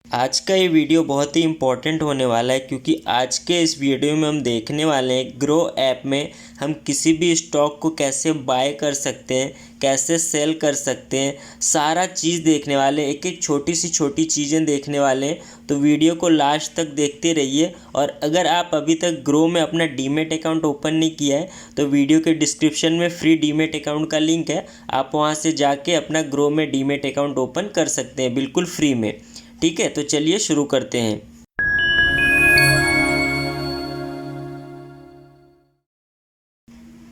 आज का ये वीडियो बहुत ही इम्पोर्टेंट होने वाला है क्योंकि आज के इस वीडियो में हम देखने वाले हैं ग्रो ऐप में हम किसी भी स्टॉक को कैसे बाय कर सकते हैं, कैसे सेल कर सकते हैं, सारा चीज़ देखने वाले हैं। एक एक छोटी सी छोटी चीज़ें देखने वाले हैं, तो वीडियो को लास्ट तक देखते रहिए। और अगर आप अभी तक ग्रो में अपना डीमैट अकाउंट ओपन नहीं किया है तो वीडियो के डिस्क्रिप्शन में फ्री डीमैट अकाउंट का लिंक है, आप वहां से जाके अपना ग्रो में डीमैट अकाउंट ओपन कर सकते हैं बिल्कुल फ्री में। ठीक है, तो चलिए शुरू करते हैं।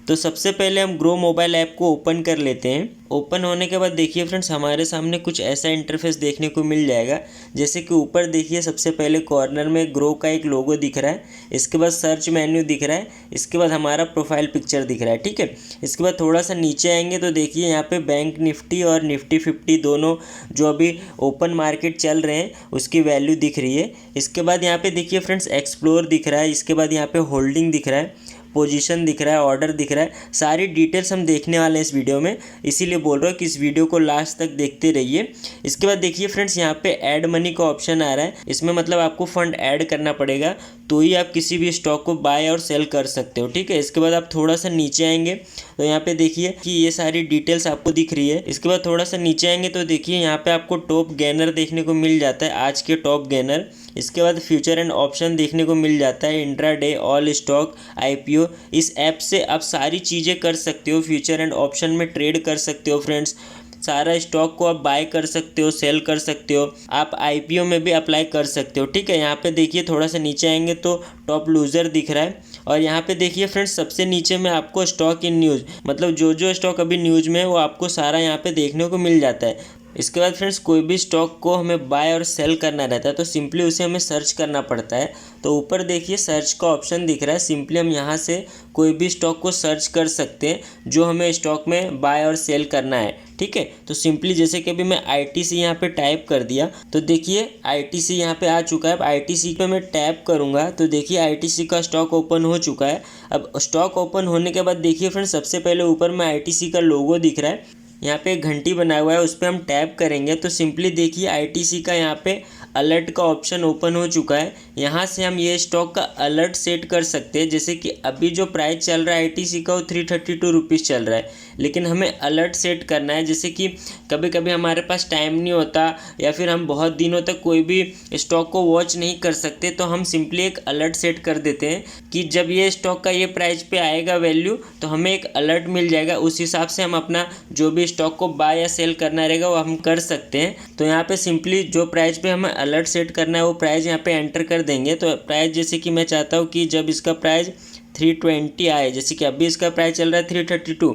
तो सबसे पहले हम ग्रो मोबाइल ऐप को ओपन कर लेते हैं। ओपन होने के बाद देखिए फ्रेंड्स, हमारे सामने कुछ ऐसा इंटरफेस देखने को मिल जाएगा। जैसे कि ऊपर देखिए सबसे पहले कॉर्नर में ग्रो का एक लोगो दिख रहा है, इसके बाद सर्च मेन्यू दिख रहा है, इसके बाद हमारा प्रोफाइल पिक्चर दिख रहा है। ठीक है, इसके बाद थोड़ा सा नीचे आएंगे तो देखिए यहाँ पे बैंक निफ्टी और निफ्टी 50 दोनों जो अभी ओपन मार्केट चल रहे हैं उसकी वैल्यू दिख रही है। इसके बाद यहाँ पे देखिए फ्रेंड्स एक्सप्लोर दिख रहा है, इसके बाद यहाँ पे होल्डिंग दिख रहा है, पोजीशन दिख रहा है, ऑर्डर दिख रहा है। सारी डिटेल्स हम देखने वाले हैं इस वीडियो में, इसीलिए बोल रहा हूँ कि इस वीडियो को लास्ट तक देखते रहिए। इसके बाद देखिए फ्रेंड्स, यहाँ पे ऐड मनी का ऑप्शन आ रहा है। इसमें मतलब आपको फंड ऐड करना पड़ेगा तो ही आप किसी भी स्टॉक को बाय और सेल कर सकते हो। ठीक है, इसके बाद आप थोड़ा सा नीचे आएंगे तो यहाँ पे देखिए कि ये सारी डिटेल्स आपको दिख रही है। इसके बाद थोड़ा सा नीचे आएंगे तो देखिए यहाँ पे आपको टॉप गेनर देखने को मिल जाता है, आज के टॉप गेनर। इसके बाद फ्यूचर एंड ऑप्शन देखने को मिल जाता है, इंट्राडे, ऑल स्टॉक, आईपीओ। इस ऐप से आप सारी चीज़ें कर सकते हो, फ्यूचर एंड ऑप्शन में ट्रेड कर सकते हो फ्रेंड्स। सारा स्टॉक को आप बाय कर सकते हो, सेल कर सकते हो, आप आईपीओ में भी अप्लाई कर सकते हो। ठीक है, यहाँ पे देखिए थोड़ा सा नीचे आएंगे तो टॉप लूज़र दिख रहा है। और यहाँ पे देखिए फ्रेंड्स, सबसे नीचे में आपको स्टॉक इन न्यूज़, मतलब जो जो स्टॉक अभी न्यूज़ में है वो आपको सारा यहाँ पे देखने को मिल जाता है। इसके बाद फ्रेंड्स, कोई भी स्टॉक को हमें बाय और सेल करना रहता है तो सिंपली उसे हमें सर्च करना पड़ता है। तो ऊपर देखिए सर्च का ऑप्शन दिख रहा है, सिंपली हम यहाँ से कोई भी स्टॉक को सर्च कर सकते हैं जो हमें स्टॉक में बाय और सेल करना है। ठीक है, तो सिंपली जैसे कि अभी मैं आईटीसी यहाँ पे टाइप कर दिया तो देखिए आईटीसी यहाँ पे आ चुका है। अब आईटीसी पे मैं टैप करूँगा तो देखिए आईटीसी का स्टॉक ओपन हो चुका है। अब स्टॉक ओपन होने के बाद देखिए फ्रेंड्स, सबसे पहले ऊपर में आईटीसी का लोगो दिख रहा है, यहाँ पे एक घंटी बना हुआ है, उस पर हम टैप करेंगे तो सिंपली देखिए आईटीसी का यहाँ पे अलर्ट का ऑप्शन ओपन हो चुका है। यहाँ से हम ये स्टॉक का अलर्ट सेट कर सकते हैं। जैसे कि अभी जो प्राइस चल रहा है आईटीसी का वो 332 रुपीज़ चल रहा है, लेकिन हमें अलर्ट सेट करना है। जैसे कि कभी कभी हमारे पास टाइम नहीं होता या फिर हम बहुत दिनों तक कोई भी स्टॉक को वॉच नहीं कर सकते, तो हम सिंपली एक अलर्ट सेट कर देते हैं कि जब ये स्टॉक का ये प्राइस पे आएगा वैल्यू तो हमें एक अलर्ट मिल जाएगा। उस हिसाब से हम अपना जो भी स्टॉक को बाय या सेल करना रहेगा वो हम कर सकते हैं। तो यहाँ पे सिंपली जो प्राइस पे हमें अलर्ट सेट करना है वो प्राइस यहाँ पे एंटर कर देंगे। तो प्राइस जैसे कि मैं चाहता हूँ कि जब इसका प्राइस 320 आए, जैसे कि अभी इसका प्राइस चल रहा है 332,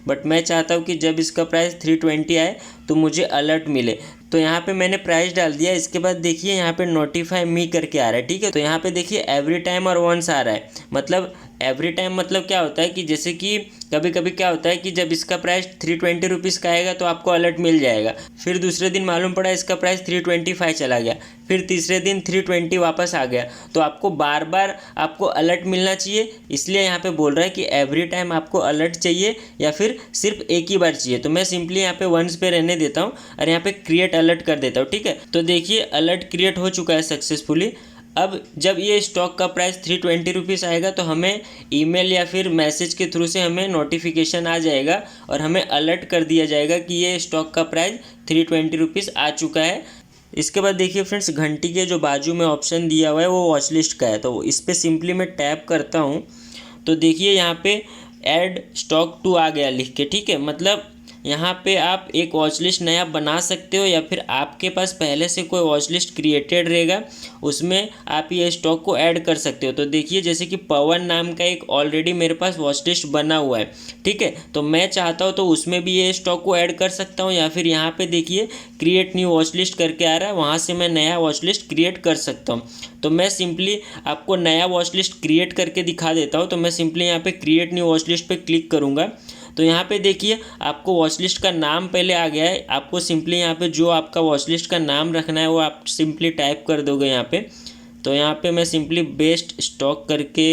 बट मैं चाहता हूँ कि जब इसका प्राइस 320 आए तो मुझे अलर्ट मिले। तो यहाँ पे मैंने प्राइस डाल दिया। इसके बाद देखिए यहाँ पे नोटिफाई मी करके आ रहा है। ठीक है, तो यहाँ पे देखिए एवरी टाइम और वंस आ रहा है। मतलब एवरी टाइम मतलब क्या होता है कि जैसे कि कभी कभी क्या होता है कि जब इसका प्राइस 320 रुपीज़ का आएगा तो आपको अलर्ट मिल जाएगा, फिर दूसरे दिन मालूम पड़ा इसका प्राइस 325 चला गया, फिर तीसरे दिन 320 वापस आ गया। तो आपको बार बार आपको अलर्ट मिलना चाहिए, इसलिए यहाँ पे बोल रहा है कि एवरी टाइम आपको अलर्ट चाहिए या फिर सिर्फ एक ही बार चाहिए। तो मैं सिंपली यहाँ पे वंस पे रहने देता हूँ और यहाँ पे क्रिएट अलर्ट कर देता हूँ। ठीक है, तो देखिए अलर्ट क्रिएट हो चुका है सक्सेसफुली। अब जब ये स्टॉक का प्राइस 320 रुपीज़ आएगा तो हमें ईमेल या फिर मैसेज के थ्रू से हमें नोटिफिकेशन आ जाएगा और हमें अलर्ट कर दिया जाएगा कि ये स्टॉक का प्राइस 320 रुपीज़ आ चुका है। इसके बाद देखिए फ्रेंड्स, घंटी के जो बाजू में ऑप्शन दिया हुआ है वो वॉच लिस्ट का है, तो इस पर सिंपली मैं टैप करता हूँ तो देखिए यहाँ पे ऐड स्टॉक टू आ गया लिख के। ठीक है, मतलब यहाँ पे आप एक वॉच लिस्ट नया बना सकते हो या फिर आपके पास पहले से कोई वॉच लिस्ट क्रिएटेड रहेगा उसमें आप ये स्टॉक को ऐड कर सकते हो। तो देखिए जैसे कि पवन नाम का एक ऑलरेडी मेरे पास वॉच लिस्ट बना हुआ है। ठीक है, तो मैं चाहता हूँ तो उसमें भी ये स्टॉक को ऐड कर सकता हूँ या फिर यहाँ पे देखिए क्रिएट न्यू वॉच लिस्ट करके आ रहा है, वहाँ से मैं नया वॉच लिस्ट क्रिएट कर सकता हूँ। तो मैं सिंपली आपको नया वॉच लिस्ट क्रिएट करके दिखा देता हूँ। तो मैं सिंपली यहाँ पे क्रिएट न्यू वॉच लिस्ट पे क्लिक करूँगा तो यहाँ पे देखिए आपको वॉच लिस्ट का नाम पहले आ गया है। आपको सिंपली यहाँ पे जो आपका वॉच लिस्ट का नाम रखना है वो आप सिंपली टाइप कर दोगे यहाँ पे। तो यहाँ पे मैं सिंपली बेस्ट स्टॉक करके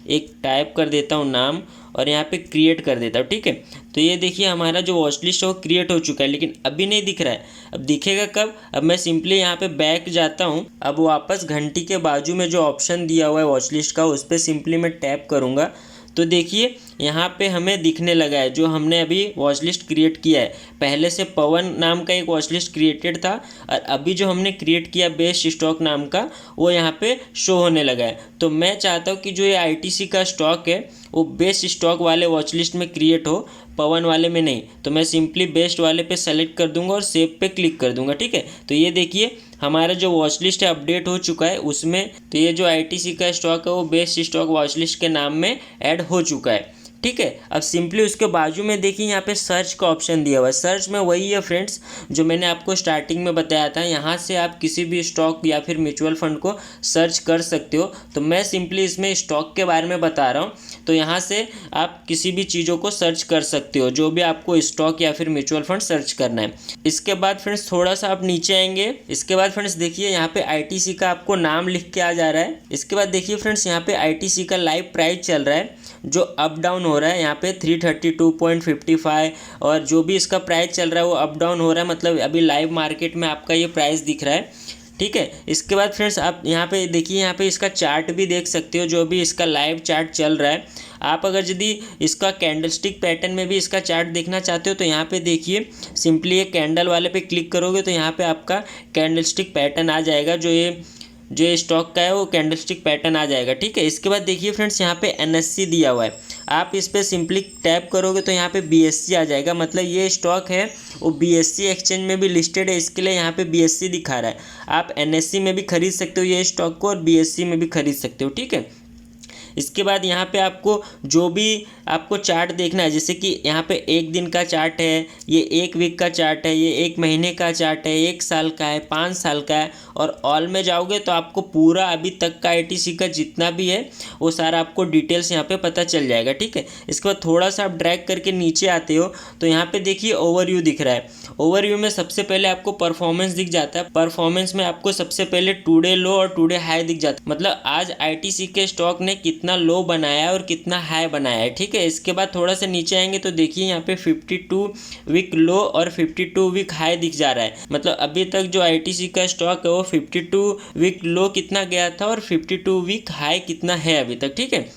एक टाइप कर देता हूँ नाम और यहाँ पे क्रिएट कर देता हूँ। ठीक है, तो ये देखिए हमारा जो वॉच लिस्ट है वो क्रिएट हो चुका है, लेकिन अभी नहीं दिख रहा है। अब दिखेगा कब? अब मैं सिंपली यहाँ पे बैक जाता हूँ। अब वापस घंटी के बाजू में जो ऑप्शन दिया हुआ है वॉच लिस्ट का, उस पर सिंपली मैं टैप करूँगा तो देखिए यहाँ पे हमें दिखने लगा है जो हमने अभी वॉच लिस्ट क्रिएट किया है। पहले से पवन नाम का एक वॉच लिस्ट क्रिएटेड था और अभी जो हमने क्रिएट किया बेस्ट स्टॉक नाम का, वो यहाँ पे शो होने लगा है। तो मैं चाहता हूँ कि जो ये आईटीसी का स्टॉक है वो बेस्ट स्टॉक वाले वॉच लिस्ट में क्रिएट हो, पवन वाले में नहीं। तो मैं सिंपली बेस्ट वाले पे सेलेक्ट कर दूंगा और सेव पे क्लिक कर दूंगा। ठीक है, तो ये देखिए हमारा जो वॉच लिस्ट है अपडेट हो चुका है उसमें। तो ये जो आईटीसी का स्टॉक है वो बेस्ट स्टॉक वॉच लिस्ट के नाम में ऐड हो चुका है। ठीक है, अब सिंपली उसके बाजू में देखिए यहाँ पे सर्च का ऑप्शन दिया हुआ है। सर्च में वही है फ्रेंड्स जो मैंने आपको स्टार्टिंग में बताया था, यहाँ से आप किसी भी स्टॉक या फिर म्यूचुअल फंड को सर्च कर सकते हो। तो मैं सिंपली इसमें स्टॉक के बारे में बता रहा हूँ, तो यहाँ से आप किसी भी चीज़ों को सर्च कर सकते हो, जो भी आपको स्टॉक या फिर म्यूचुअल फंड सर्च करना है। इसके बाद फ्रेंड्स थोड़ा सा आप नीचे आएंगे। इसके बाद फ्रेंड्स देखिए यहाँ पे आईटीसी का आपको नाम लिख के आ जा रहा है। इसके बाद देखिए फ्रेंड्स यहाँ पे आईटीसी का लाइव प्राइस चल रहा है जो अप डाउन हो रहा है। यहाँ पे 332.55 और जो भी इसका प्राइस चल रहा है वो अप डाउन हो रहा है, मतलब अभी लाइव मार्केट में आपका ये प्राइस दिख रहा है। ठीक है, इसके बाद फ्रेंड्स आप यहाँ पे देखिए, यहाँ पे इसका चार्ट भी देख सकते हो, जो भी इसका लाइव चार्ट चल रहा है। आप अगर यदि इसका कैंडलस्टिक पैटर्न में भी इसका चार्ट देखना चाहते हो तो यहाँ पे देखिए सिंपली ये कैंडल वाले पे क्लिक करोगे तो यहाँ पे आपका कैंडलस्टिक पैटर्न आ जाएगा। जो ये स्टॉक का है वो कैंडलस्टिक पैटर्न आ जाएगा। ठीक है, इसके बाद देखिए फ्रेंड्स यहाँ पे एनएससी दिया हुआ है। आप इस पर सिंपली टैप करोगे तो यहाँ पे बीएससी आ जाएगा, मतलब ये स्टॉक है वो बीएससी एक्सचेंज में भी लिस्टेड है, इसके लिए यहाँ पे बीएससी दिखा रहा है। आप एनएससी में भी खरीद सकते हो ये स्टॉक को और बीएससी में भी खरीद सकते हो। ठीक है, इसके बाद यहाँ पे आपको जो भी आपको चार्ट देखना है, जैसे कि यहाँ पे एक दिन का चार्ट है, ये एक वीक का चार्ट है, ये एक महीने का चार्ट है, एक साल का है, 5 साल का है, और ऑल में जाओगे तो आपको पूरा अभी तक का आईटीसी का जितना भी है वो सारा आपको डिटेल्स यहाँ पे पता चल जाएगा। ठीक है, इसके बाद थोड़ा सा आप ड्रैग करके नीचे आते हो तो यहाँ पे देखिए ओवरव्यू दिख रहा है। ओवरव्यू में सबसे पहले आपको परफॉर्मेंस दिख जाता है। परफॉर्मेंस में आपको सबसे पहले टुडे लो और टुडे हाई दिख जाता है, मतलब आज आईटीसी के स्टॉक ने कितना लो बनाया है और कितना हाई बनाया है। ठीक है, इसके बाद थोड़ा सा नीचे आएंगे तो देखिए यहाँ पे 52 वीक लो और 52 वीक हाई दिख जा रहा है, मतलब अभी तक जो आईटीसी का स्टॉक है वो 52 वीक लो कितना गया था और 52 वीक हाई कितना है अभी तक। ठीक है,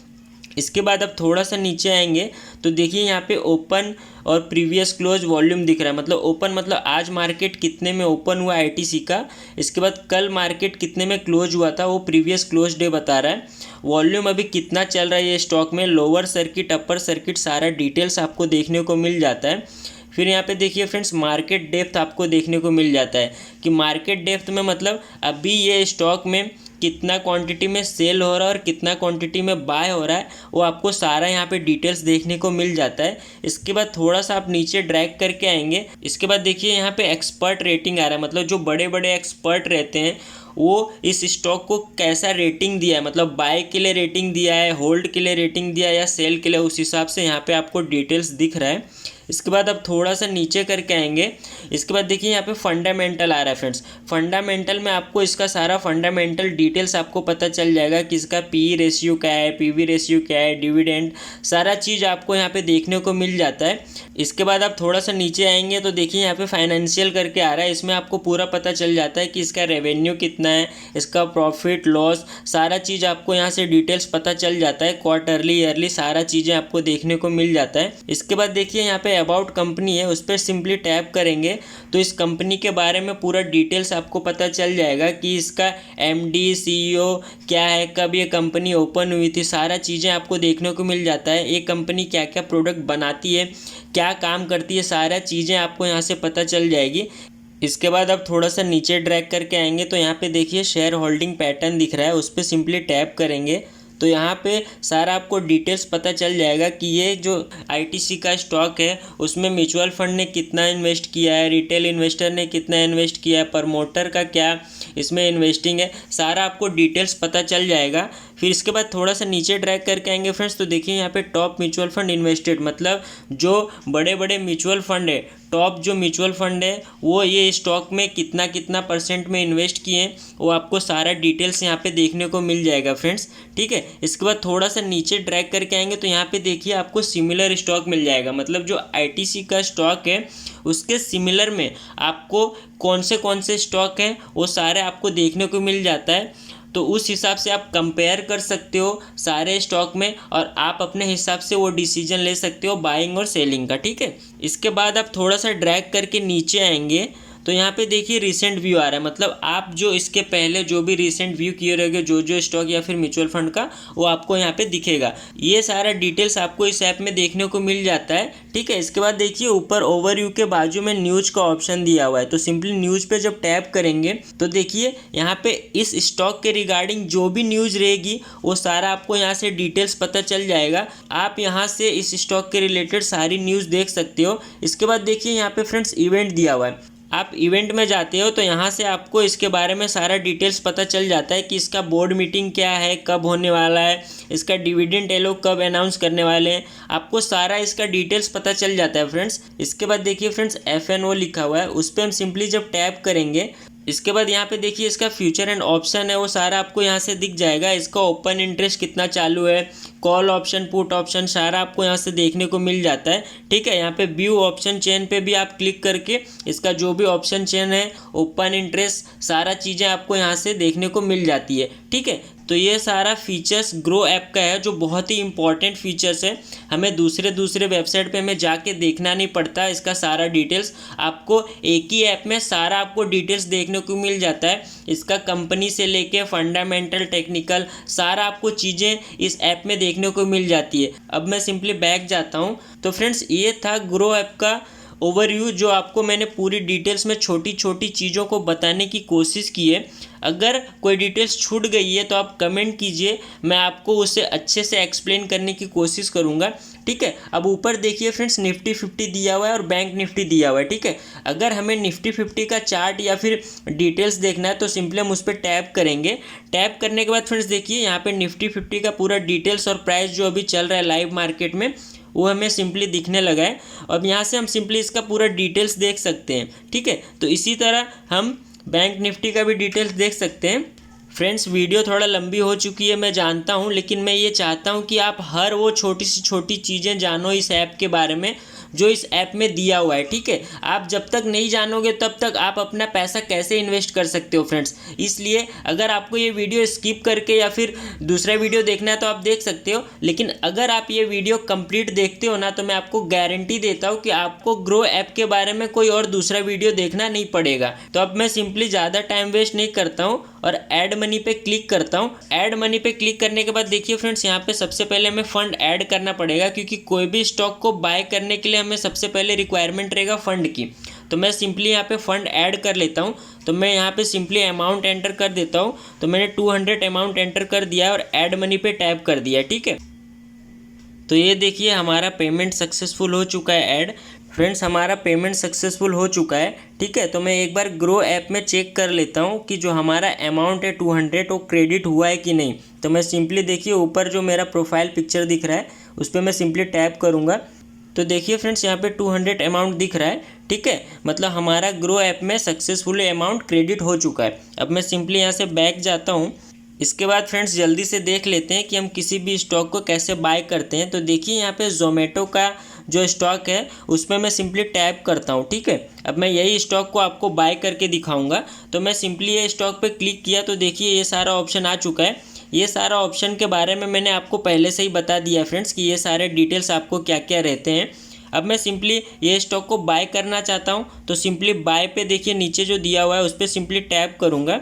इसके बाद अब थोड़ा सा नीचे आएंगे तो देखिए यहाँ पे ओपन और प्रीवियस क्लोज वॉल्यूम दिख रहा है, मतलब ओपन मतलब आज मार्केट कितने में ओपन हुआ आईटीसी का, इसके बाद कल मार्केट कितने में क्लोज हुआ था वो प्रीवियस क्लोज डे बता रहा है। वॉल्यूम अभी कितना चल रहा है ये स्टॉक में, लोअर सर्किट अपर सर्किट सारा डिटेल्स आपको देखने को मिल जाता है। फिर यहाँ पे देखिए फ्रेंड्स मार्केट डेप्थ आपको देखने को मिल जाता है कि मार्केट डेप्थ में मतलब अभी ये स्टॉक में कितना क्वांटिटी में सेल हो रहा है और कितना क्वांटिटी में बाय हो रहा है वो आपको सारा यहाँ पे डिटेल्स देखने को मिल जाता है। इसके बाद थोड़ा सा आप नीचे ड्रैग करके आएंगे। इसके बाद देखिए यहाँ पे एक्सपर्ट रेटिंग आ रहा है, मतलब जो बड़े बड़े एक्सपर्ट रहते हैं वो इस स्टॉक को कैसा रेटिंग दिया है, मतलब बाय के लिए रेटिंग दिया है, होल्ड के लिए रेटिंग दिया है या सेल के लिए, उस हिसाब से यहाँ पे आपको डिटेल्स दिख रहा है। इसके बाद अब थोड़ा सा नीचे करके आएंगे। इसके बाद देखिए यहाँ पे फंडामेंटल आ रहा है फ्रेंड्स। फंडामेंटल में आपको इसका सारा फंडामेंटल डिटेल्स आपको पता चल जाएगा कि इसका पी रेशियो क्या है, पीवी रेशियो क्या है, डिविडेंड सारा चीज़ आपको यहाँ पे देखने को मिल जाता है। इसके बाद आप थोड़ा सा नीचे आएंगे तो देखिए यहाँ पे फाइनेंशियल करके आ रहा है, इसमें आपको पूरा पता चल जाता है कि इसका रेवेन्यू कितना है, इसका प्रॉफिट लॉस सारा चीज़ आपको यहाँ से डिटेल्स पता चल जाता है। क्वार्टरली ईयरली सारा चीज़ें आपको देखने को मिल जाता है। इसके बाद देखिए यहाँ पे अबाउट कंपनी है, उस पर सिंपली टैप करेंगे तो इस कंपनी के बारे में पूरा डिटेल्स आपको पता चल जाएगा कि इसका एमडी सीईओ क्या है, कब ये कंपनी ओपन हुई थी, सारा चीज़ें आपको देखने को मिल जाता है। ये कंपनी क्या क्या प्रोडक्ट बनाती है, क्या काम करती है, सारा चीज़ें आपको यहाँ से पता चल जाएगी। इसके बाद अब थोड़ा सा नीचे ड्रैग करके आएंगे तो यहाँ पे देखिए शेयर होल्डिंग पैटर्न दिख रहा है, उस पर सिंपली टैप करेंगे तो यहाँ पे सारा आपको डिटेल्स पता चल जाएगा कि ये जो आईटीसी का स्टॉक है उसमें म्यूचुअल फंड ने कितना इन्वेस्ट किया है, रिटेल इन्वेस्टर ने कितना इन्वेस्ट किया है, प्रमोटर का क्या इसमें इन्वेस्टिंग है, सारा आपको डिटेल्स पता चल जाएगा। फिर इसके बाद थोड़ा सा नीचे ड्रैग करके आएंगे फ्रेंड्स, तो देखिए यहाँ पे टॉप म्यूचुअल फंड इन्वेस्टेड, मतलब जो बड़े बड़े म्यूचुअल फंड है, टॉप जो म्यूचुअल फंड है वो ये स्टॉक में कितना कितना % में इन्वेस्ट किए हैं, वो आपको सारा डिटेल्स यहाँ पे देखने को मिल जाएगा फ्रेंड्स। ठीक है, इसके बाद थोड़ा सा नीचे ड्रैग करके आएंगे तो यहाँ पे देखिए आपको सिमिलर स्टॉक मिल जाएगा, मतलब जो ITC का स्टॉक है उसके सिमिलर में आपको कौन से स्टॉक हैं वो सारे आपको देखने को मिल जाता है। तो उस हिसाब से आप कंपेयर कर सकते हो सारे स्टॉक में, और आप अपने हिसाब से वो डिसीजन ले सकते हो बाइंग और सेलिंग का। ठीक है, इसके बाद आप थोड़ा सा ड्रैग करके नीचे आएंगे तो यहाँ पे देखिए रिसेंट व्यू आ रहा है, मतलब आप जो इसके पहले जो भी रिसेंट व्यू किए रहेंगे जो स्टॉक या फिर म्यूचुअल फंड का, वो आपको यहाँ पे दिखेगा। ये सारा डिटेल्स आपको इस ऐप में देखने को मिल जाता है। ठीक है, इसके बाद देखिए ऊपर ओवरव्यू के बाजू में न्यूज़ का ऑप्शन दिया हुआ है, तो सिंपली न्यूज़ पे जब टैप करेंगे तो देखिए यहाँ पे इस स्टॉक के रिगार्डिंग जो भी न्यूज़ रहेगी वो सारा आपको यहाँ से डिटेल्स पता चल जाएगा। आप यहाँ से इस स्टॉक के रिलेटेड सारी न्यूज़ देख सकते हो। इसके बाद देखिए यहाँ पे फ्रेंड्स इवेंट दिया हुआ है, आप इवेंट में जाते हो तो यहाँ से आपको इसके बारे में सारा डिटेल्स पता चल जाता है कि इसका बोर्ड मीटिंग क्या है, कब होने वाला है, इसका डिविडेंड ये लोग कब अनाउंस करने वाले हैं, आपको सारा इसका डिटेल्स पता चल जाता है फ्रेंड्स। इसके बाद देखिए फ्रेंड्स FNO लिखा हुआ है, उस पर हम सिंपली जब टैप करेंगे, इसके बाद यहाँ पे देखिए इसका फ्यूचर एंड ऑप्शन है वो सारा आपको यहाँ से दिख जाएगा। इसका ओपन इंटरेस्ट कितना चालू है, कॉल ऑप्शन, पुट ऑप्शन, सारा आपको यहाँ से देखने को मिल जाता है। ठीक है, यहाँ पे व्यू ऑप्शन चेन पे भी आप क्लिक करके इसका जो भी ऑप्शन चेन है, ओपन इंटरेस्ट, सारा चीज़ें आपको यहाँ से देखने को मिल जाती है। ठीक है, तो ये सारा फीचर्स ग्रो ऐप का है जो बहुत ही इंपॉर्टेंट फीचर्स है। हमें दूसरे वेबसाइट पे हमें जाके देखना नहीं पड़ता, इसका सारा डिटेल्स आपको एक ही ऐप में सारा आपको डिटेल्स देखने को मिल जाता है। इसका कंपनी से लेके फंडामेंटल, टेक्निकल, सारा आपको चीज़ें इस ऐप में देखने को मिल जाती है। अब मैं सिंपली बैक जाता हूँ। तो फ्रेंड्स ये था ग्रो ऐप का ओवरव्यू, जो आपको मैंने पूरी डिटेल्स में छोटी छोटी चीज़ों को बताने की कोशिश की है। अगर कोई डिटेल्स छूट गई है तो आप कमेंट कीजिए, मैं आपको उसे अच्छे से एक्सप्लेन करने की कोशिश करूँगा। ठीक है, अब ऊपर देखिए फ्रेंड्स निफ्टी 50 दिया हुआ है और बैंक निफ्टी दिया हुआ है। ठीक है, अगर हमें निफ्टी 50 का चार्ट या फिर डिटेल्स देखना है तो सिंपली हम उस पर टैप करेंगे। टैप करने के बाद फ्रेंड्स देखिए यहाँ पे निफ्टी 50 का पूरा डिटेल्स और प्राइस जो अभी चल रहा है लाइव मार्केट में वो हमें सिंपली दिखने लगा है। अब यहाँ से हम सिंपली इसका पूरा डिटेल्स देख सकते हैं। ठीक है, तो इसी तरह हम बैंक निफ्टी का भी डिटेल्स देख सकते हैं। फ्रेंड्स वीडियो थोड़ा लंबी हो चुकी है मैं जानता हूँ, लेकिन मैं ये चाहता हूँ कि आप हर वो छोटी सी छोटी चीज़ें जानो इस ऐप के बारे में जो इस ऐप में दिया हुआ है। ठीक है, आप जब तक नहीं जानोगे तब तक आप अपना पैसा कैसे इन्वेस्ट कर सकते हो फ्रेंड्स। इसलिए अगर आपको ये वीडियो स्किप करके या फिर दूसरा वीडियो देखना है तो आप देख सकते हो, लेकिन अगर आप ये वीडियो कंप्लीट देखते हो ना तो मैं आपको गारंटी देता हूँ कि आपको ग्रो ऐप के बारे में कोई और दूसरा वीडियो देखना नहीं पड़ेगा। तो अब मैं सिंपली ज़्यादा टाइम वेस्ट नहीं करता हूँ और ऐड मनी पे क्लिक करता हूँ। ऐड मनी पे क्लिक करने के बाद देखिए फ्रेंड्स यहाँ पे सबसे पहले हमें फंड ऐड करना पड़ेगा, क्योंकि कोई भी स्टॉक को बाय करने के लिए हमें सबसे पहले रिक्वायरमेंट रहेगा फंड की। तो मैं सिंपली यहाँ पे फंड ऐड कर लेता हूँ। तो मैं यहाँ पे सिंपली अमाउंट एंटर कर देता हूँ। तो मैंने 200 अमाउंट एंटर कर दिया और ऐड मनी पे टैप कर दिया। ठीक है, तो ये देखिए हमारा पेमेंट सक्सेसफुल हो चुका है ऐड। फ्रेंड्स हमारा पेमेंट सक्सेसफुल हो चुका है। ठीक है, तो मैं एक बार ग्रो ऐप में चेक कर लेता हूँ कि जो हमारा अमाउंट है 200 वो क्रेडिट हुआ है कि नहीं। तो मैं सिंपली देखिए ऊपर जो मेरा प्रोफाइल पिक्चर दिख रहा है उस पर मैं सिंपली टैप करूँगा। तो देखिए फ्रेंड्स यहाँ पे 200 अमाउंट दिख रहा है। ठीक है, मतलब हमारा ग्रो ऐप में सक्सेसफुली अमाउंट क्रेडिट हो चुका है। अब मैं सिंपली यहाँ से बैक जाता हूँ। इसके बाद फ्रेंड्स जल्दी से देख लेते हैं कि हम किसी भी स्टॉक को कैसे बाय करते हैं। तो देखिए यहाँ पे जोमेटो का जो स्टॉक है उसमें मैं सिंपली टैप करता हूँ। ठीक है, अब मैं यही स्टॉक को आपको बाय करके दिखाऊंगा। तो मैं सिंपली ये स्टॉक पे क्लिक किया तो देखिए ये सारा ऑप्शन आ चुका है। ये सारा ऑप्शन के बारे में मैंने आपको पहले से ही बता दिया फ्रेंड्स कि ये सारे डिटेल्स आपको क्या क्या रहते हैं। अब मैं सिंपली ये स्टॉक को बाय करना चाहता हूँ तो सिंपली बाय पे देखिए नीचे जो दिया हुआ है उस पर सिंपली टैप करूँगा।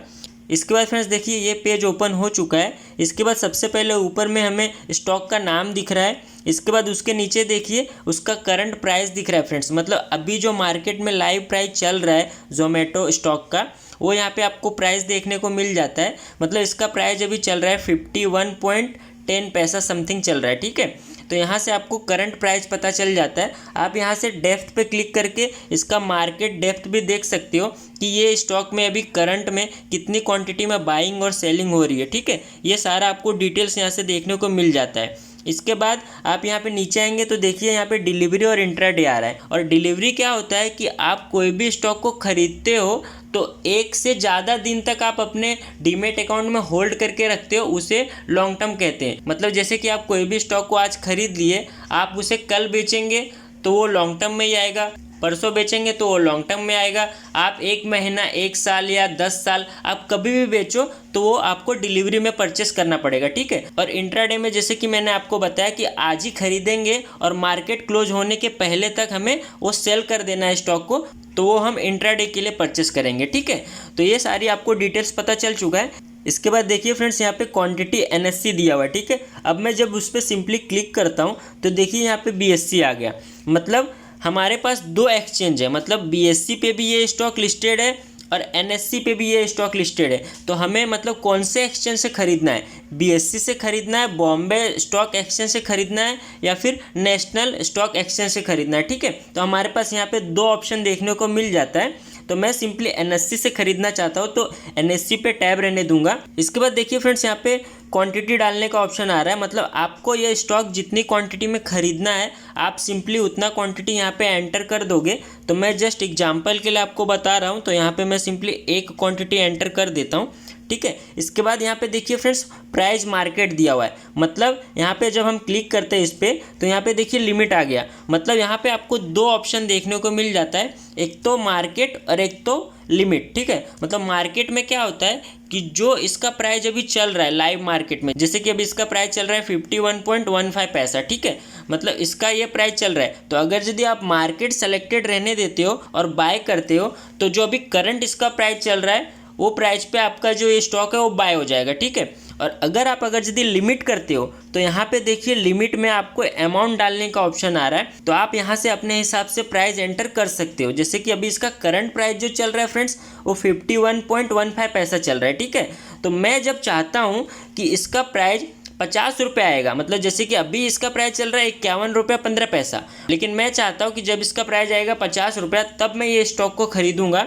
इसके बाद फ्रेंड्स देखिए ये पेज ओपन हो चुका है। इसके बाद सबसे पहले ऊपर में हमें स्टॉक का नाम दिख रहा है। इसके बाद उसके नीचे देखिए उसका करंट प्राइस दिख रहा है फ्रेंड्स, मतलब अभी जो मार्केट में लाइव प्राइस चल रहा है जोमेटो स्टॉक का वो यहाँ पे आपको प्राइस देखने को मिल जाता है। मतलब इसका प्राइस अभी चल रहा है 51.10 पैसा समथिंग चल रहा है। ठीक है, तो यहाँ से आपको करंट प्राइस पता चल जाता है। आप यहाँ से डेप्थ पे क्लिक करके इसका मार्केट डेप्थ भी देख सकते हो कि ये स्टॉक में अभी करंट में कितनी क्वांटिटी में बाइंग और सेलिंग हो रही है, ठीक है। ये सारा आपको डिटेल्स यहाँ से देखने को मिल जाता है। इसके बाद आप यहाँ पे नीचे आएंगे तो देखिए यहाँ पे डिलीवरी और इंट्राडे आ रहा है। और डिलीवरी क्या होता है कि आप कोई भी स्टॉक को खरीदते हो तो एक से ज़्यादा दिन तक आप अपने डीमेट अकाउंट में होल्ड करके रखते हो, उसे लॉन्ग टर्म कहते हैं। मतलब जैसे कि आप कोई भी स्टॉक को आज खरीद लिए, आप उसे कल बेचेंगे तो वो लॉन्ग टर्म में ही आएगा, परसों बेचेंगे तो वो लॉन्ग टर्म में आएगा। आप 1 महीना, 1 साल या 10 साल आप कभी भी बेचो तो वो आपको डिलीवरी में परचेस करना पड़ेगा, ठीक है। और इंट्राडे में जैसे कि मैंने आपको बताया कि आज ही खरीदेंगे और मार्केट क्लोज होने के पहले तक हमें वो सेल कर देना है स्टॉक को, तो वो हम इंट्राडे के लिए परचेस करेंगे, ठीक है। तो ये सारी आपको डिटेल्स पता चल चुका है। इसके बाद देखिए फ्रेंड्स यहाँ पे क्वांटिटी NSE दिया हुआ है, ठीक है। अब मैं जब उस पर सिंपली क्लिक करता हूँ तो देखिए यहाँ पे BSE आ गया। मतलब हमारे पास 2 एक्सचेंज है, मतलब BSE पे भी ये स्टॉक लिस्टेड है और NSE पे भी ये स्टॉक लिस्टेड है। तो हमें मतलब कौन से एक्सचेंज से खरीदना है, BSE से खरीदना है, बॉम्बे स्टॉक एक्सचेंज से खरीदना है या फिर नेशनल स्टॉक एक्सचेंज से खरीदना है, ठीक है। तो हमारे पास यहाँ पे 2 ऑप्शन देखने को मिल जाता है। तो मैं सिंपली NSE से खरीदना चाहता हूँ तो NSE पे टैब रहने दूंगा। इसके बाद देखिए फ्रेंड्स यहाँ पे क्वांटिटी डालने का ऑप्शन आ रहा है। मतलब आपको ये स्टॉक जितनी क्वांटिटी में खरीदना है आप सिंपली उतना क्वांटिटी यहाँ पे एंटर कर दोगे। तो मैं जस्ट एग्जांपल के लिए आपको बता रहा हूँ, तो यहाँ पे मैं सिंपली 1 क्वांटिटी एंटर कर देता हूँ, ठीक है। इसके बाद यहाँ पे देखिए फ्रेंड्स प्राइस मार्केट दिया हुआ है। मतलब यहाँ पे जब हम क्लिक करते हैं इस पर तो यहाँ पे देखिए लिमिट आ गया। मतलब यहाँ पे आपको 2 ऑप्शन देखने को मिल जाता है, एक तो मार्केट और एक तो लिमिट, ठीक है। मतलब मार्केट में क्या होता है कि जो इसका प्राइस अभी चल रहा है लाइव मार्केट में, जैसे कि अभी इसका प्राइस चल रहा है 51.15 पैसा, ठीक है। मतलब इसका ये प्राइस चल रहा है। तो अगर यदि आप मार्केट सेलेक्टेड रहने देते हो और बाय करते हो तो जो अभी करंट इसका प्राइस चल रहा है वो प्राइस पे आपका जो ये स्टॉक है वो बाय हो जाएगा, ठीक है। और अगर यदि लिमिट करते हो तो यहाँ पे देखिए लिमिट में आपको अमाउंट डालने का ऑप्शन आ रहा है। तो आप यहाँ से अपने हिसाब से प्राइस एंटर कर सकते हो। जैसे कि अभी इसका करंट प्राइस जो चल रहा है फ्रेंड्स वो 51.15 पैसा चल रहा है, ठीक है। तो मैं जब चाहता हूँ कि इसका प्राइस 50 रुपये आएगा, मतलब जैसे कि अभी इसका प्राइस चल रहा है 51 रुपये 15 पैसा, लेकिन मैं चाहता हूँ कि जब इसका प्राइस आएगा 50 रुपया तब मैं ये स्टॉक को खरीदूंगा।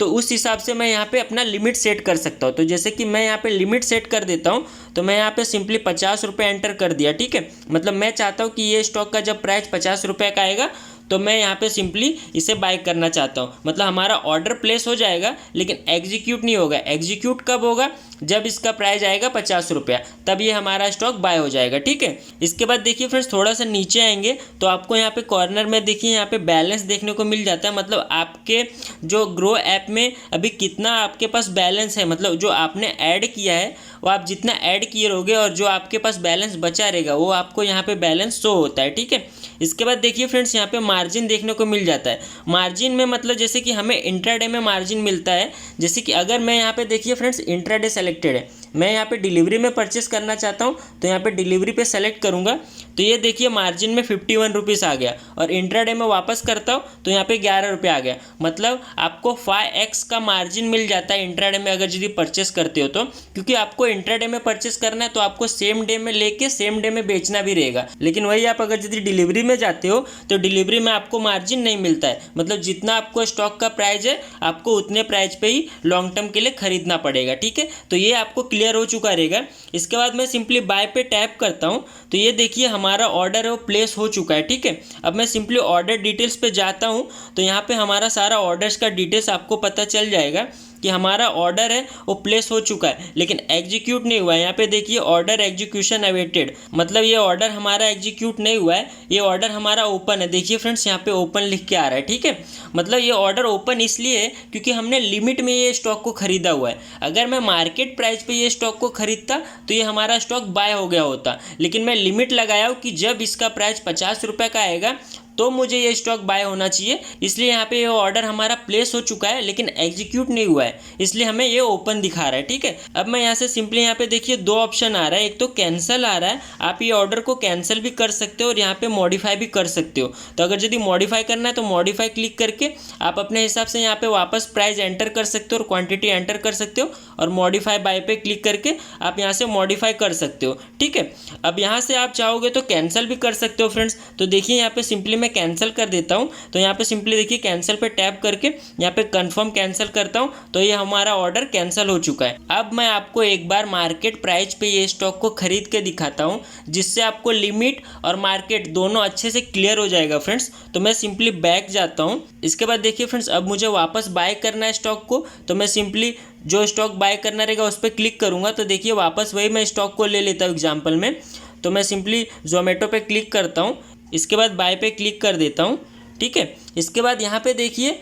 तो उस हिसाब से मैं यहाँ पे अपना लिमिट सेट कर सकता हूँ। तो जैसे कि मैं यहाँ पे लिमिट सेट कर देता हूँ, तो मैं यहाँ पे सिंपली 50 रुपये एंटर कर दिया, ठीक है। मतलब मैं चाहता हूँ कि ये स्टॉक का जब प्राइस 50 रुपये का आएगा तो मैं यहाँ पे सिंपली इसे बाय करना चाहता हूँ। मतलब हमारा ऑर्डर प्लेस हो जाएगा लेकिन एग्जीक्यूट नहीं होगा। एग्जीक्यूट कब होगा, जब इसका प्राइस आएगा 50 रुपया, तब ये हमारा स्टॉक बाय हो जाएगा, ठीक है। इसके बाद देखिए फ्रेंड्स थोड़ा सा नीचे आएंगे तो आपको यहाँ पे कॉर्नर में देखिए यहाँ पे बैलेंस देखने को मिल जाता है। मतलब आपके जो ग्रो ऐप में अभी कितना आपके पास बैलेंस है, मतलब जो आपने ऐड किया है वो आप जितना ऐड किए रहोगे और जो आपके पास बैलेंस बचा रहेगा वो आपको यहाँ पे बैलेंस शो होता है, ठीक है। इसके बाद देखिए फ्रेंड्स यहाँ पे मार्जिन देखने को मिल जाता है। मार्जिन में मतलब जैसे कि हमें इंट्राडे में मार्जिन मिलता है। जैसे कि अगर मैं यहाँ पे देखिए फ्रेंड्स इंट्राडे सेलेक्टेड है, मैं यहाँ पे डिलीवरी में परचेस करना चाहता हूँ तो यहाँ पे डिलीवरी पे सेलेक्ट करूँगा तो ये देखिए मार्जिन में 51 रुपीज़ आ गया। और इंट्राडे में वापस करता हूँ तो यहाँ पे 11 रुपये आ गया। मतलब आपको 5x का मार्जिन मिल जाता है इंट्राडे में अगर यदि परचेस करते हो तो, क्योंकि आपको इंट्राडे में परचेस करना है तो आपको सेम डे में लेके सेम डे में बेचना भी रहेगा। लेकिन वही आप अगर यदि डिलीवरी में जाते हो तो डिलीवरी में आपको मार्जिन नहीं मिलता है। मतलब जितना आपको स्टॉक का प्राइस है आपको उतने प्राइस पे ही लॉन्ग टर्म के लिए खरीदना पड़ेगा, ठीक है। तो ये आपको क्लियर हो चुका रहेगा। इसके बाद मैं सिंपली बाय पे टैप करता हूँ तो ये देखिए हमारा ऑर्डर है वो प्लेस हो चुका है, ठीक है। अब मैं सिंपली ऑर्डर डिटेल्स पे जाता हूँ तो यहाँ पे हमारा सारा ऑर्डर्स का डिटेल्स आपको पता चल जाएगा कि हमारा ऑर्डर है वो प्लेस हो चुका है लेकिन एग्जीक्यूट नहीं हुआ है। यहाँ पे देखिए ऑर्डर एग्जीक्यूशन अवेटेड, मतलब ये ऑर्डर हमारा एग्जीक्यूट नहीं हुआ है, ये ऑर्डर हमारा ओपन है। देखिए फ्रेंड्स यहाँ पे ओपन लिख के आ रहा है, ठीक है। मतलब ये ऑर्डर ओपन इसलिए है क्योंकि हमने लिमिट में ये स्टॉक को खरीदा हुआ है। अगर मैं मार्केट प्राइस पे ये स्टॉक को खरीदता तो ये हमारा स्टॉक बाय हो गया होता, लेकिन मैं लिमिट लगाया हूँ कि जब इसका प्राइस 50 रुपये का आएगा तो मुझे ये स्टॉक बाय होना चाहिए। इसलिए यहाँ पे ये ऑर्डर हमारा प्लेस हो चुका है लेकिन एग्जीक्यूट नहीं हुआ है, इसलिए हमें ये ओपन दिखा रहा है। ठीक है, अब मैं यहाँ से सिंपली यहाँ पे देखिए दो ऑप्शन आ रहा है, एक तो कैंसिल आ रहा है, आप ये ऑर्डर को कैंसिल भी कर सकते हो और यहाँ पे मॉडिफाई भी कर सकते हो। तो अगर यदि मॉडिफाई करना है तो मॉडिफाई क्लिक करके आप अपने हिसाब से यहाँ पे वापस प्राइस एंटर कर सकते हो और क्वांटिटी एंटर कर सकते हो और मॉडिफाई बाय पे क्लिक करके आप यहाँ से मॉडिफाई कर सकते हो। ठीक है, अब यहाँ से आप चाहोगे तो कैंसिल भी कर सकते हो फ्रेंड्स। तो देखिए यहाँ पे सिंपली मैं कैंसिल कर देता हूँ। तो यहाँ पे सिंपली देखिए कैंसिल पे टैप करके यहाँ पे कंफर्म कैंसिल करता हूँ, तो ये हमारा ऑर्डर कैंसिल हो चुका है। अब मैं आपको एक बार मार्केट प्राइस पे ये स्टॉक को खरीद के दिखाता हूँ, जिससे आपको लिमिट और मार्केट दोनों अच्छे से क्लियर हो जाएगा फ्रेंड्स। तो मैं सिंपली बैक जाता हूँ। इसके बाद देखिए फ्रेंड्स, अब मुझे वापस बाय करना है स्टॉक को, तो मैं सिंपली जो स्टॉक बाय करना रहेगा उस पर क्लिक करूँगा। तो देखिए वापस वही मैं स्टॉक को ले लेता हूँ एग्जाम्पल में। तो मैं सिंपली जोमेटो पे क्लिक करता हूँ, इसके बाद बाय पे क्लिक कर देता हूँ। ठीक है, इसके बाद यहाँ पे देखिए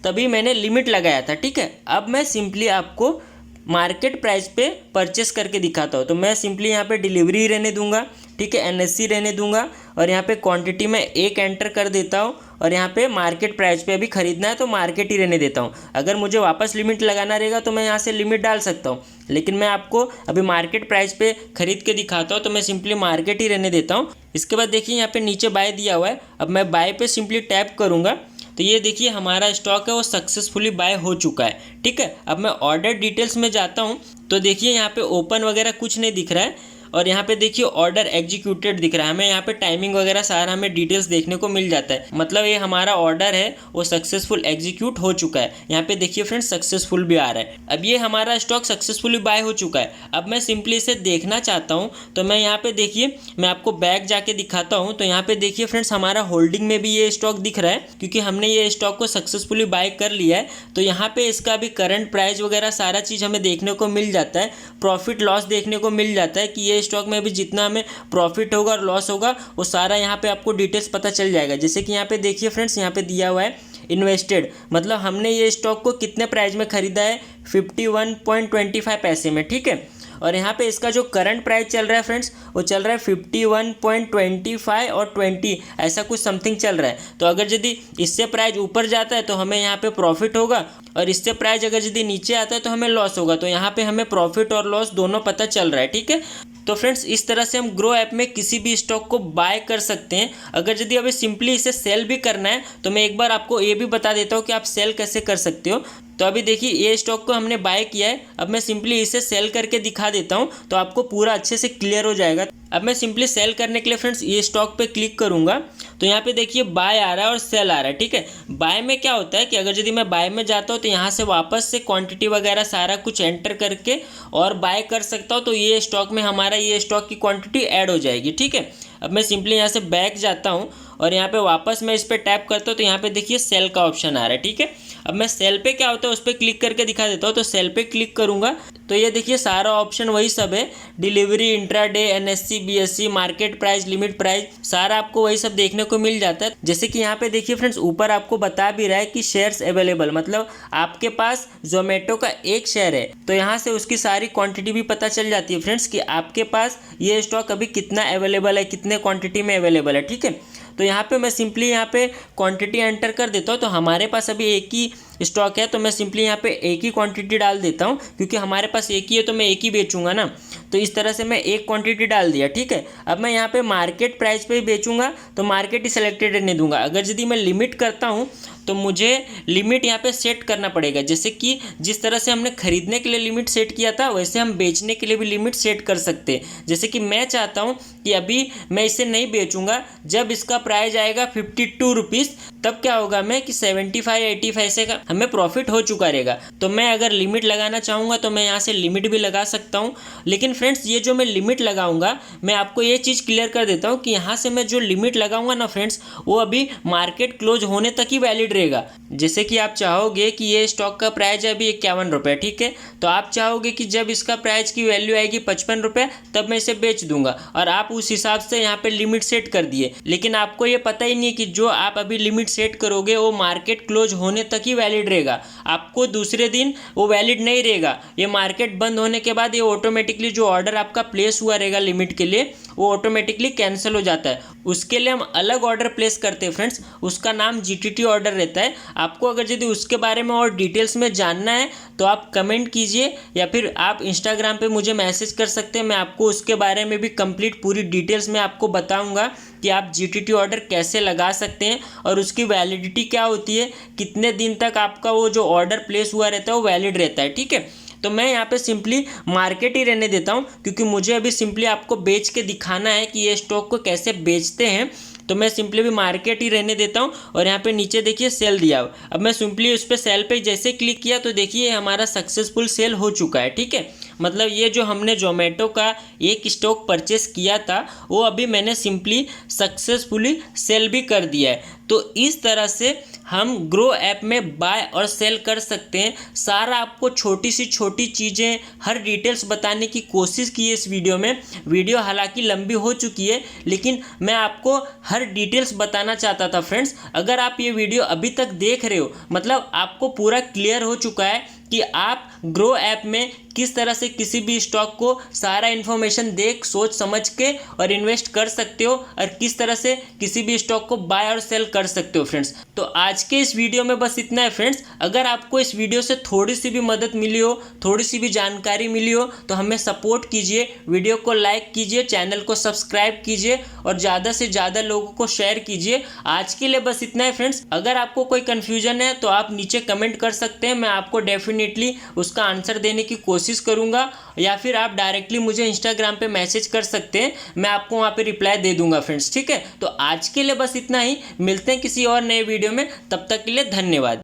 तभी मैंने लिमिट लगाया था। ठीक है, अब मैं सिंपली आपको मार्केट प्राइस पे परचेस करके दिखाता हूँ। तो मैं सिंपली यहाँ पे डिलीवरी रहने दूंगा, ठीक है, एनएससी रहने दूंगा और यहाँ पे क्वांटिटी में 1 एंटर कर देता हूँ और यहाँ पे मार्केट प्राइस पे अभी खरीदना है तो मार्केट ही रहने देता हूँ। अगर मुझे वापस लिमिट लगाना रहेगा तो मैं यहाँ से लिमिट डाल सकता हूँ, लेकिन मैं आपको अभी मार्केट प्राइस पे खरीद के दिखाता हूँ, तो मैं सिंपली मार्केट ही रहने देता हूँ। इसके बाद देखिए यहाँ पे नीचे बाय दिया हुआ है, अब मैं बाय पे सिंपली टैप करूँगा तो ये देखिए हमारा स्टॉक है वो सक्सेसफुली बाय हो चुका है। ठीक है, अब मैं ऑर्डर डिटेल्स में जाता हूँ तो देखिए यहाँ पे ओपन वगैरह कुछ नहीं दिख रहा है और यहाँ पे देखिए ऑर्डर एग्जीक्यूटेड दिख रहा है। हमें यहाँ पे टाइमिंग वगैरह सारा हमें डिटेल्स देखने को मिल जाता है, मतलब ये हमारा ऑर्डर है वो सक्सेसफुल एग्जीक्यूट हो चुका है। यहाँ पे देखिए फ्रेंड्स सक्सेसफुल भी आ रहा है। अब ये हमारा स्टॉक सक्सेसफुली बाय हो चुका है। अब मैं सिंपली इसे देखना चाहता हूँ तो मैं यहाँ पे देखिए मैं आपको बैक जाके दिखाता हूँ। तो यहाँ पे देखिए फ्रेंड्स हमारा होल्डिंग में भी ये स्टॉक दिख रहा है, क्योंकि हमने ये स्टॉक को सक्सेसफुली बाय कर लिया है। तो यहाँ पे इसका भी करंट प्राइस वगैरह सारा चीज़ हमें देखने को मिल जाता है, प्रॉफिट लॉस देखने को मिल जाता है कि ये स्टॉक में भी जितना हमें प्रॉफिट होगा और लॉस होगा वो सारा यहाँ पे आपको डिटेल्स पता चल जाएगा। जैसे कि यहाँ पे देखिए फ्रेंड्स यहाँ पे दिया हुआ है इन्वेस्टेड, मतलब हमने ये स्टॉक को कितने प्राइस में खरीदा है 51.25 पैसे में। ठीक है, और यहाँ पे इसका जो करंट प्राइस चल रहा है फ्रेंड्स वो चल रहा है 51.25 और 20 ऐसा कुछ समथिंग चल रहा है। तो अगर यदि इससे प्राइस ऊपर जाता है तो हमें यहाँ पे प्रॉफिट होगा और इससे प्राइस अगर यदि नीचे आता है तो हमें लॉस होगा। तो यहाँ पे हमें प्रॉफिट और लॉस दोनों पता चल रहा है। ठीक है, तो फ्रेंड्स इस तरह से हम ग्रो ऐप में किसी भी स्टॉक को बाय कर सकते हैं। अगर यदि अभी सिंपली इसे सेल भी करना है तो मैं एक बार आपको ये भी बता देता हूँ कि आप सेल कैसे कर सकते हो। तो अभी देखिए ये स्टॉक को हमने बाय किया है, अब मैं सिंपली इसे सेल करके दिखा देता हूँ तो आपको पूरा अच्छे से क्लियर हो जाएगा। अब मैं सिंपली सेल करने के लिए फ्रेंड्स ये स्टॉक पे क्लिक करूँगा तो यहाँ पे देखिए बाय आ रहा है और सेल आ रहा है। ठीक है, बाय में क्या होता है कि अगर यदि मैं बाय में जाता हूँ तो यहाँ से वापस से क्वांटिटी वगैरह सारा कुछ एंटर करके और बाय कर सकता हूँ, तो ये स्टॉक में हमारा ये स्टॉक की क्वांटिटी ऐड हो जाएगी। ठीक है, अब मैं सिंपली यहाँ से बैक जाता हूँ और यहाँ पे वापस मैं इस पर टैप करता हूँ तो यहाँ पे देखिए सेल का ऑप्शन आ रहा है। ठीक है, अब मैं सेल पे क्या होता है उस पर क्लिक करके दिखा देता हूँ। तो सेल पे क्लिक करूँगा तो ये देखिए सारा ऑप्शन वही सब है, delivery, intraday, NSC, BSc, market price, limit price, सारा आपको वही सब देखने को मिल जाता है। जैसे कि यहाँ पे देखिए फ्रेंड्स ऊपर आपको बता भी रहा है कि शेयर्स अवेलेबल, मतलब आपके पास जोमेटो का एक शेयर है तो यहाँ से उसकी सारी क्वांटिटी भी पता चल जाती है फ्रेंड्स कि आपके पास ये स्टॉक अभी कितना अवेलेबल है, कितने क्वांटिटी में अवेलेबल है। ठीक है, तो यहाँ पे मैं सिंपली यहाँ पे क्वांटिटी एंटर कर देता हूँ। तो हमारे पास अभी एक ही स्टॉक है तो मैं सिंपली यहाँ पे एक ही क्वांटिटी डाल देता हूँ, क्योंकि हमारे पास एक ही है तो मैं एक ही बेचूंगा ना। तो इस तरह से मैं एक क्वांटिटी डाल दिया। ठीक है, अब मैं यहाँ पे मार्केट प्राइस पे ही बेचूंगा तो मार्केट ही सेलेक्टेड रहने दूंगा। अगर यदि मैं लिमिट करता हूँ तो मुझे लिमिट यहाँ पे सेट करना पड़ेगा। जैसे कि जिस तरह से हमने खरीदने के लिए लिमिट सेट किया था वैसे हम बेचने के लिए भी लिमिट सेट कर सकते हैं। जैसे कि मैं चाहता हूँ कि अभी मैं इसे नहीं बेचूंगा, जब इसका प्राइस आएगा 52 रुपीज़ तब क्या होगा मैं कि 75-80 पैसे का हमें प्रॉफिट हो चुका रहेगा। तो मैं अगर लिमिट लगाना चाहूँगा तो मैं यहाँ से लिमिट भी लगा सकता हूँ। लेकिन फ्रेंड्स ये जो मैं लिमिट लगाऊंगा मैं आपको ये चीज़ क्लियर कर देता हूँ कि यहाँ से मैं जो लिमिट लगाऊंगा ना फ्रेंड्स वो अभी मार्केट क्लोज होने तक ही वैलिड रहेगा। जैसे कि आप चाहोगे कि ये स्टॉक का प्राइस है अभी 51 रुपये, ठीक है, तो आप चाहोगे कि जब इसका प्राइस की वैल्यू आएगी 55 रुपये तब मैं इसे बेच दूंगा और आप उस हिसाब से यहाँ पे लिमिट सेट कर दिए। लेकिन आपको ये पता ही नहीं कि जो आप अभी लिमिट सेट करोगे वो मार्केट क्लोज होने तक ही वैलिड रहेगा, आपको दूसरे दिन वो वैलिड नहीं रहेगा। ये मार्केट बंद होने के बाद ये ऑटोमेटिकली जो ऑर्डर आपका प्लेस हुआ रहेगा लिमिट के लिए वो ऑटोमेटिकली कैंसिल हो जाता है। उसके लिए हम अलग ऑर्डर प्लेस करते हैं फ्रेंड्स, उसका नाम GTT ऑर्डर रहता है। आपको अगर यदि उसके बारे में और डिटेल्स में जानना है तो आप कमेंट कीजिए या फिर आप इंस्टाग्राम पे मुझे मैसेज कर सकते हैं। मैं आपको उसके बारे में भी कंप्लीट पूरी डिटेल्स में आपको बताऊंगा कि आप GTT ऑर्डर कैसे लगा सकते हैं और उसकी वैलिडिटी क्या होती है, कितने दिन तक आपका वो जो ऑर्डर प्लेस हुआ रहता है वो वैलिड रहता है, ठीक है। तो मैं यहाँ पे सिंपली मार्केट ही रहने देता हूँ, क्योंकि मुझे अभी सिंपली आपको बेच के दिखाना है कि ये स्टॉक को कैसे बेचते हैं। तो मैं सिंपली भी मार्केट ही रहने देता हूँ और यहाँ पे नीचे देखिए सेल दिया हुआ। अब मैं सिंपली उस पर सेल पे जैसे क्लिक किया तो देखिए हमारा सक्सेसफुल सेल हो चुका है, ठीक है। मतलब ये जो हमने जोमेटो का एक स्टॉक परचेस किया था वो अभी मैंने सिंपली सक्सेसफुली सेल भी कर दिया है। तो इस तरह से हम ग्रो ऐप में बाय और सेल कर सकते हैं। सारा आपको छोटी सी छोटी चीज़ें हर डिटेल्स बताने की कोशिश की है इस वीडियो में। वीडियो हालांकि लंबी हो चुकी है लेकिन मैं आपको हर डिटेल्स बताना चाहता था फ्रेंड्स। अगर आप ये वीडियो अभी तक देख रहे हो मतलब आपको पूरा क्लियर हो चुका है कि आप ग्रो ऐप में किस तरह से किसी भी स्टॉक को सारा इन्फॉर्मेशन देख सोच समझ के और इन्वेस्ट कर सकते हो और किस तरह से किसी भी स्टॉक को बाय और सेल कर सकते हो फ्रेंड्स। तो आज के इस वीडियो में बस इतना है फ्रेंड्स। अगर आपको इस वीडियो से थोड़ी सी भी मदद मिली हो, थोड़ी सी भी जानकारी मिली हो तो हमें सपोर्ट कीजिए, वीडियो को लाइक कीजिए, चैनल को सब्सक्राइब कीजिए और ज़्यादा से ज़्यादा लोगों को शेयर कीजिए। आज के लिए बस इतना है फ्रेंड्स। अगर आपको कोई कन्फ्यूजन है तो आप नीचे कमेंट कर सकते हैं, मैं आपको डेफिनेटली उसका आंसर देने की कोशिश करूंगा, या फिर आप डायरेक्टली मुझे इंस्टाग्राम पे मैसेज कर सकते हैं, मैं आपको वहाँ पे रिप्लाई दे दूंगा फ्रेंड्स, ठीक है। तो आज के लिए बस इतना ही, मिलते हैं किसी और नए वीडियो में, तब तक के लिए धन्यवाद।